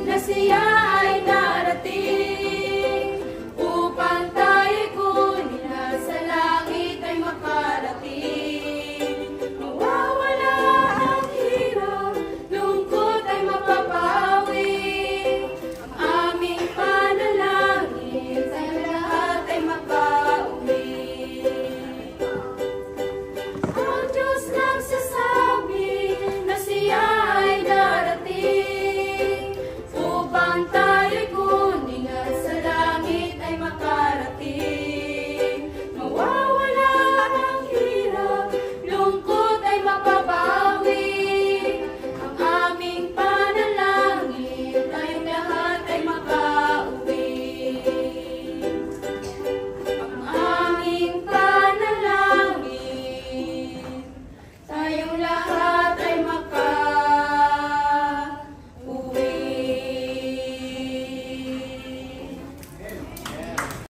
na siya ay darating upang tayo'y kunin na sa langit ay makarating. Mawawala ang hirap, lungkot ay mapapawi. Ang aming panalangin sa lahat ay makauwi. Ang Diyos nagsasabi na siya ay darating upang tayo'y kunin at sa langit ay makarating. Mawawala ang hirap, lungkot ay mapapawi. Ang aming panalangin, tayong lahat ay makauwi. Ang aming panalangin, tayong lahat